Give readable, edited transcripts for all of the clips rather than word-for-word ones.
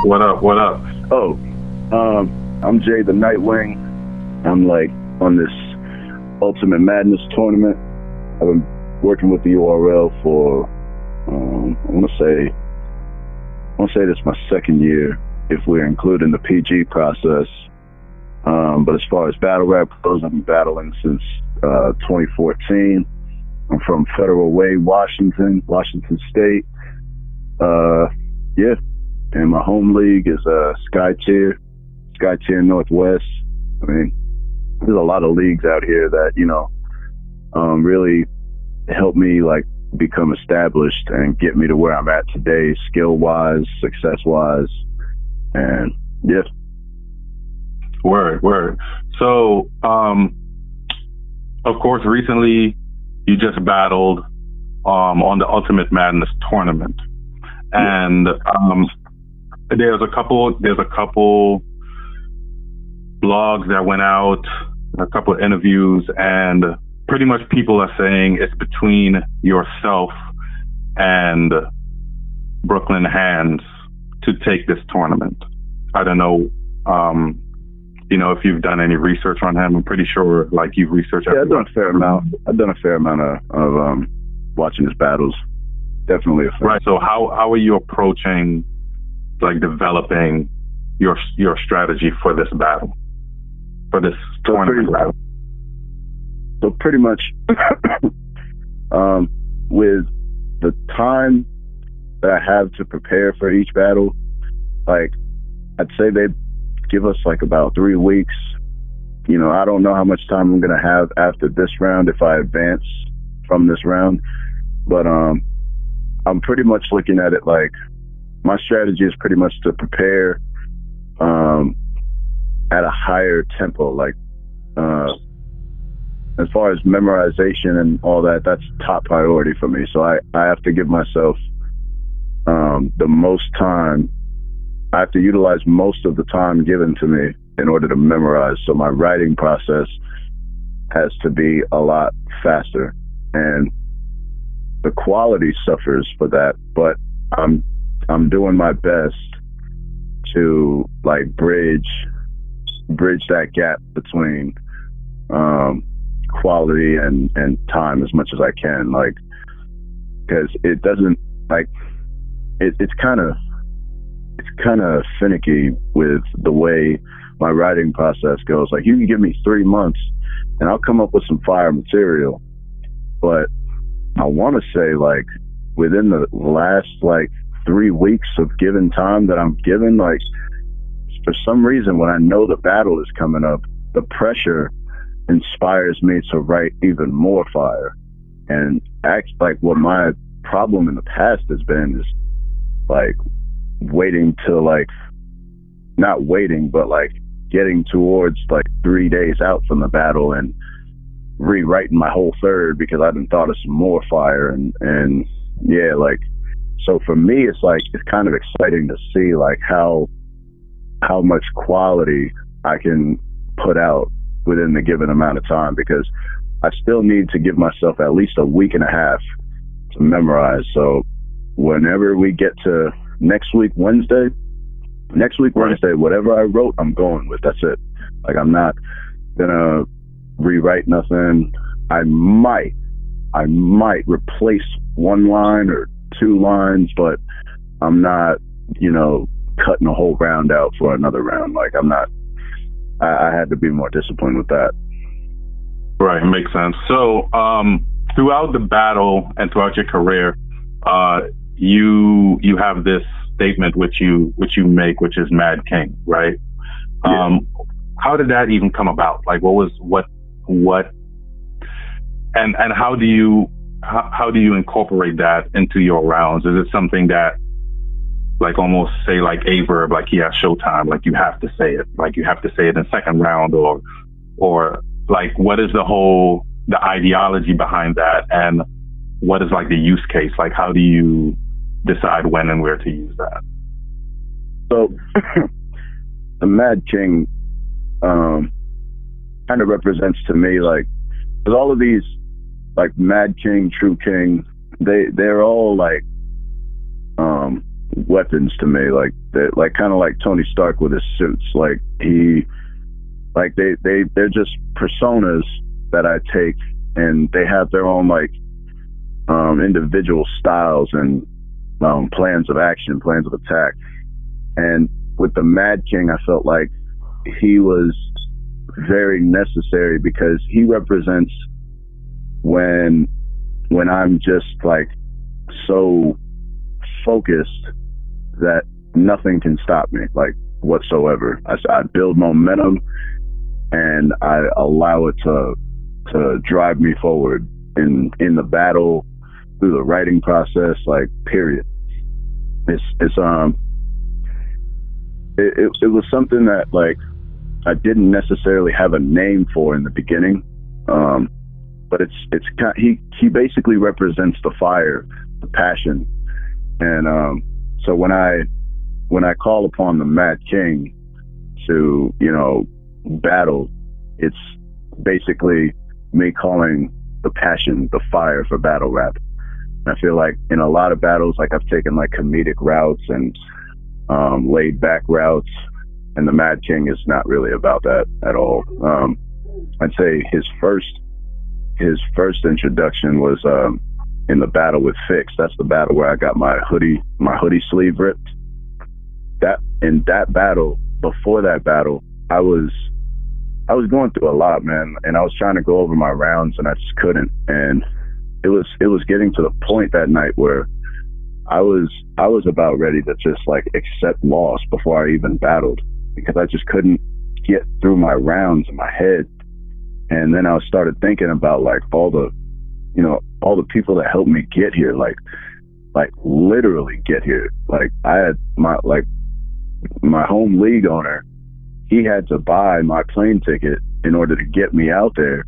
What up? What up? Oh, I'm Jay the Nitewing. I'm like on this Ultimate Madness tournament. I've been working with the URL for I want to say this is my second year if we're including the PG process. But as far as battle rap goes, I've been battling since 2014. I'm from Federal Way, Washington State. Yeah. And my home league is Sky Tier Northwest. I mean, there's a lot of leagues out here that, really help me like become established and get me to where I'm at today, skill-wise, success-wise. And yeah. Word. So, of course, recently you just battled on the Ultimate Madness tournament. And there's a couple blogs that went out, a couple of interviews, and pretty much people are saying it's between yourself and Brooklyn Hands to take this tournament. I don't know, if you've done any research on him. I'm pretty sure, like, you've researched. Yeah, I've done a fair amount. Of watching his battles. Definitely a fan. Right. So how are you approaching, like, developing your strategy for this battle, for this tournament battle? So pretty much, with the time that I have to prepare for each battle, like, I'd say they give us like about 3 weeks. I don't know how much time I'm gonna have after this round if I advance from this round, but I'm pretty much looking at it like my strategy is pretty much to prepare at a higher tempo. Like as far as memorization and all that, that's top priority for me. So I have to give myself the most time. I have to utilize most of the time given to me in order to memorize. So my writing process has to be a lot faster, and the quality suffers for that. But I'm doing my best to like bridge that gap between quality and time as much as I can. Like, because it doesn't like it's kind of finicky with the way my writing process goes. Like, you can give me 3 months and I'll come up with some fire material, but I want to say like within the last like 3 weeks of given time that I'm given, like for some reason when I know the battle is coming up, the pressure inspires me to write even more fire. And act like what my problem in the past has been is like waiting till like, not waiting, but like getting towards like 3 days out from the battle and rewriting my whole third because I done thought of some more fire. And yeah, like, so for me, it's like, it's kind of exciting to see like how much quality I can put out within the given amount of time, because I still need to give myself at least a week and a half to memorize. So whenever we get to next week Wednesday, whatever I wrote, I'm going with. That's it. Like, I'm not gonna rewrite nothing. I might replace 1 line or 2 lines, but I'm not, cutting a whole round out for another round. Like, I'm not. I had to be more disciplined with that. Right, makes sense. So, throughout the battle and throughout your career, you have this statement which you make, which is Mad King, right? Yeah. How did that even come about? Like, and how do you incorporate that into your rounds? Is it something that, like, almost say like a verb, like he has Showtime, like you have to say it, like you have to say it in second round, or like, what is the ideology behind that, and what is like the use case? Like, how do you decide when and where to use that? So the Mad King kind of represents to me, like, because all of these, like Mad King, True King, they're all like weapons to me, like that, like kind of like Tony Stark with his suits. Like they're just personas that I take, and they have their own like individual styles and plans of action, plans of attack. And with the Mad King, I felt like he was very necessary because he represents when I'm just like so focused that nothing can stop me, like whatsoever. I build momentum and I allow it to drive me forward in the battle, through the writing process, like period. It was something that like I didn't necessarily have a name for in the beginning, but he basically represents the fire, the passion, and so when I call upon the Mad King to battle, it's basically me calling the passion, the fire for battle rap. I feel like in a lot of battles, like I've taken like comedic routes and laid back routes, and the Mad King is not really about that at all. I'd say his first introduction was in the battle with Fix. That's the battle where I got my hoodie sleeve ripped. In that battle, before that battle, I was going through a lot, man, and I was trying to go over my rounds and I just couldn't. And it was getting to the point that night where I was about ready to just like accept loss before I even battled, because I just couldn't get through my rounds in my head. And then I started thinking about like all the people that helped me get here, like literally get here. Like I had my home league owner, he had to buy my plane ticket in order to get me out there,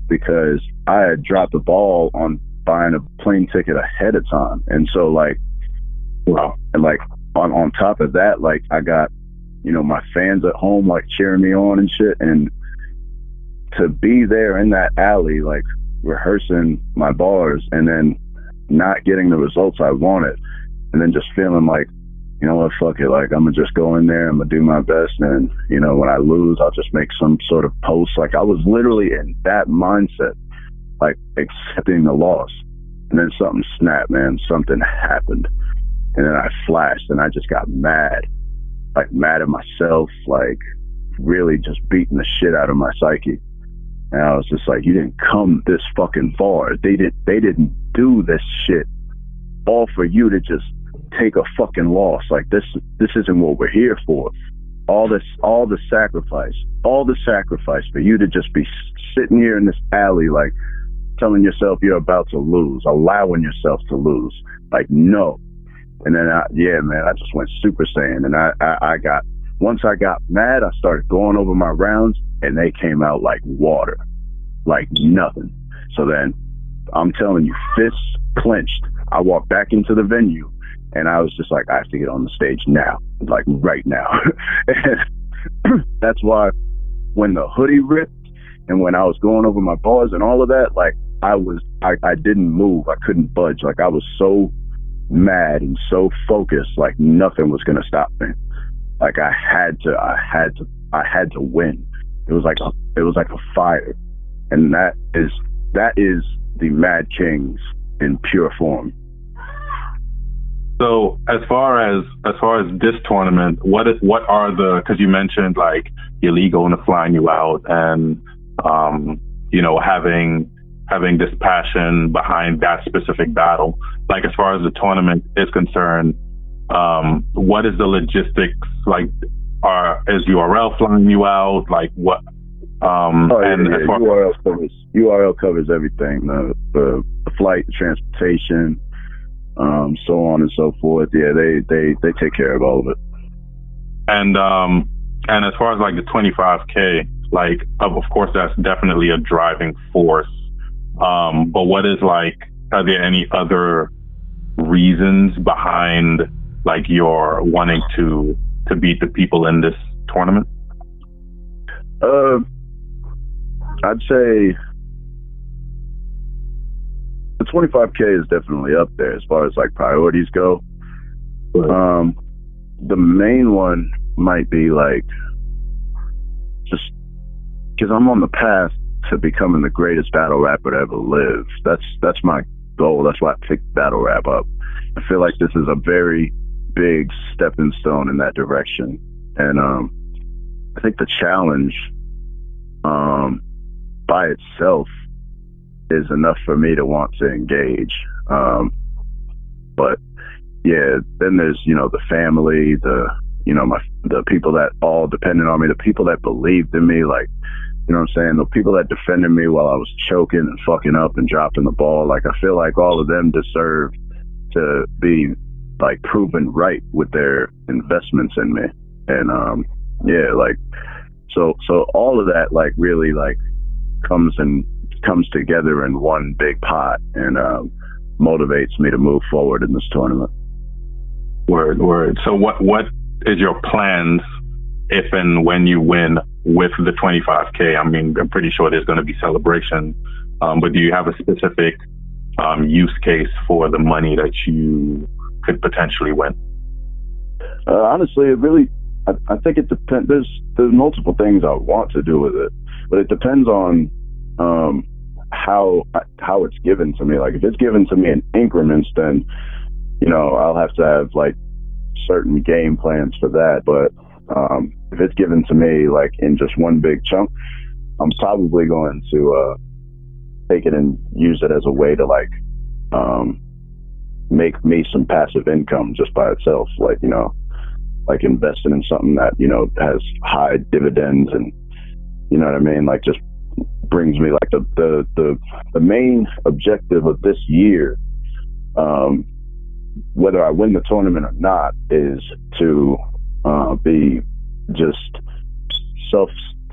because I had dropped the ball on buying a plane ticket ahead of time. And so like, wow. And like on top of that, like I got, my fans at home like cheering me on and shit. And to be there in that alley, like rehearsing my bars and then not getting the results I wanted, and then just feeling like, you know what, fuck it, like I'm gonna just go in there, I'm gonna do my best, and when I lose, I'll just make some sort of post. Like I was literally in that mindset, like accepting the loss. And then something snapped, man. Something happened, and then I flashed, and I just got mad, like mad at myself, like really just beating the shit out of my psyche. And I was just like, you didn't come this fucking far. They didn't do this shit all for you to just take a fucking loss. Like this isn't what we're here for. All the sacrifice for you to just be sitting here in this alley, like telling yourself you're about to lose, allowing yourself to lose. Like, no. And then I just went Super Saiyan. And once I got mad, I started going over my rounds, and they came out like water, like nothing. So then I'm telling you, fists clenched. I walked back into the venue, and I was just like, I have to get on the stage now, like right now. And that's why when the hoodie ripped and when I was going over my bars and all of that, like I didn't move. I couldn't budge. Like I was so mad and so focused, like nothing was gonna stop me. Like I had to win. It was like a fire. And that is the Mad Kings in pure form. So as far as this tournament, what are the, because you mentioned like your league owner flying you out and having this passion behind that specific battle. Like as far as the tournament is concerned, what is the logistics like? Is URL flying you out? Like what? URL covers everything. The flight, the transportation, so on and so forth. Yeah, they take care of all of it. And as far as like the 25K, like of course that's definitely a driving force. But what is like? Are there any other reasons behind like your wanting to beat the people in this tournament? I'd say the 25K is definitely up there as far as like priorities go. The main one might be like, just because I'm on the path to becoming the greatest battle rapper to ever live. That's my goal. That's why I picked battle rap up. I feel like this is a very big stepping stone in that direction. And I think the challenge by itself is enough for me to want to engage. But yeah, then there's, the family, the people that all depended on me, the people that believed in me, like, you know what I'm saying? The people that defended me while I was choking and fucking up and dropping the ball. Like, I feel like all of them deserve to be like proven right with their investments in me. And yeah, like, so all of that like really like comes together in one big pot and motivates me to move forward in this tournament. Word. So what is your plans if and when you win with the 25K? I mean, I'm pretty sure there's going to be celebration, but do you have a specific use case for the money that you could potentially win? Honestly, it really, I think it depends. There's multiple things I want to do with it, but it depends on how it's given to me. Like, if it's given to me in increments, then I'll have to have like certain game plans for that. But if it's given to me like in just one big chunk, I'm probably going to take it and use it as a way to like make me some passive income just by itself. Like, like investing in something that, has high dividends and, you know what I mean? Like, just brings me like the main objective of this year, whether I win the tournament or not, is to be just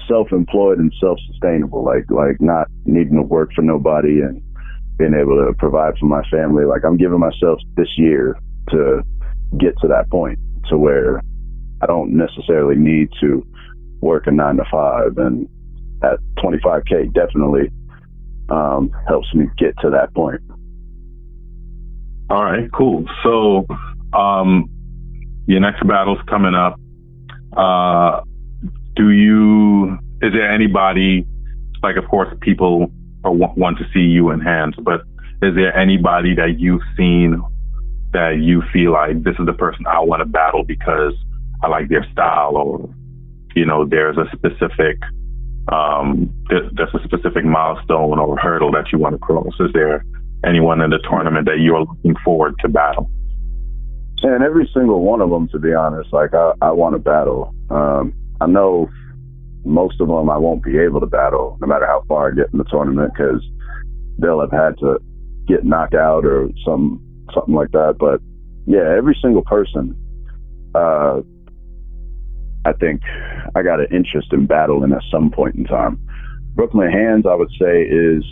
self-employed and self-sustainable, like not needing to work for nobody and being able to provide for my family. Like, I'm giving myself this year to get to that point to where I don't necessarily need to work a 9-to-5, and that 25K definitely helps me get to that point. All right, cool. So your next battle's coming up. Is there anybody, like, of course, people want to see you in hands, but is there anybody that you've seen that you feel like this is the person I want to battle because I like their style, or, there's a specific milestone or hurdle that you want to cross? Is there anyone in the tournament that you're looking forward to battle? And every single one of them, to be honest, like I want to battle. I know most of them I won't be able to battle no matter how far I get in the tournament, because they'll have had to get knocked out or something like that. But yeah, every single person, I think I got an interest in battling at some point in time. Brooklyn Hands, I would say, is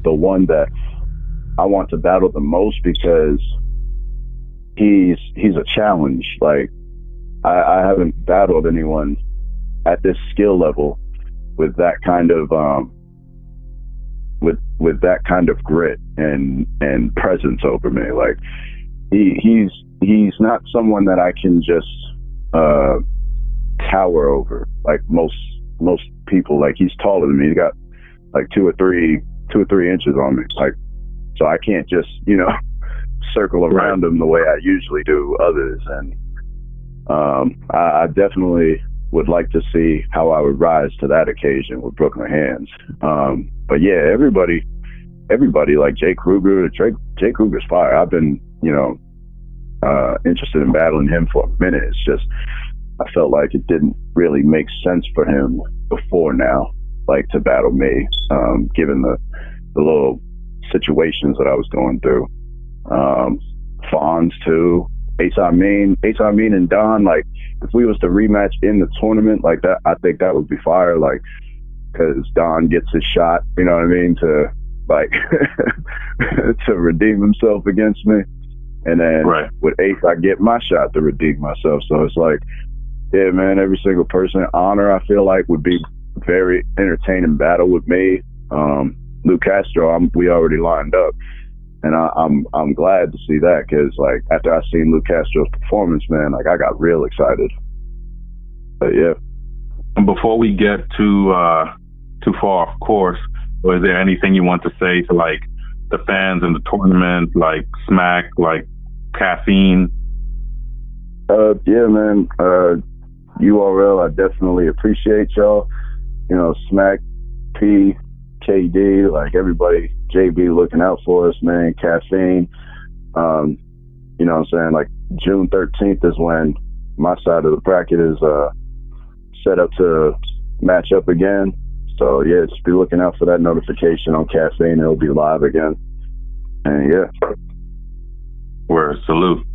the one that I want to battle the most, because he's a challenge. Like, I haven't battled anyone at this skill level with that kind of with that kind of grit and presence over me. Like, he's not someone that I can just tower over like most people. Like, he's taller than me. He got like 2 or 3 inches on me. Like, so I can't just circle around him the way I usually do others. And I definitely would like to see how I would rise to that occasion with Brooklyn Hands. But yeah, everybody like Jay Kruger. Jay Kruger's fire. I've been interested in battling him for a minute. It's just I felt like it didn't really make sense for him before now, like, to battle me, given the little situations that I was going through. Fonz too, Ace Amin and Don. Like, if we was to rematch in the tournament like that, I think that would be fire. Like, because Don gets his shot, you know what I mean, to like to redeem himself against me, and then with Ace, I get my shot to redeem myself. So it's like, yeah, man, every single person. Honor, I feel like, would be very entertaining battle with me. Lou Castro, we already lined up. And I'm glad to see that, because like after I seen Luke Castro's performance, man, like I got real excited. But yeah. And before we get too far off course, or is there anything you want to say to like the fans in the tournament, like Smack, like Caffeine? Yeah, man. URL, I definitely appreciate y'all. You know, Smack, P, KD, like everybody, JB looking out for us, man. Caffeine. You know what I'm saying? Like June 13th is when my side of the bracket is set up to match up again. So yeah, just be looking out for that notification on Caffeine. It'll be live again. And yeah. Word, salute.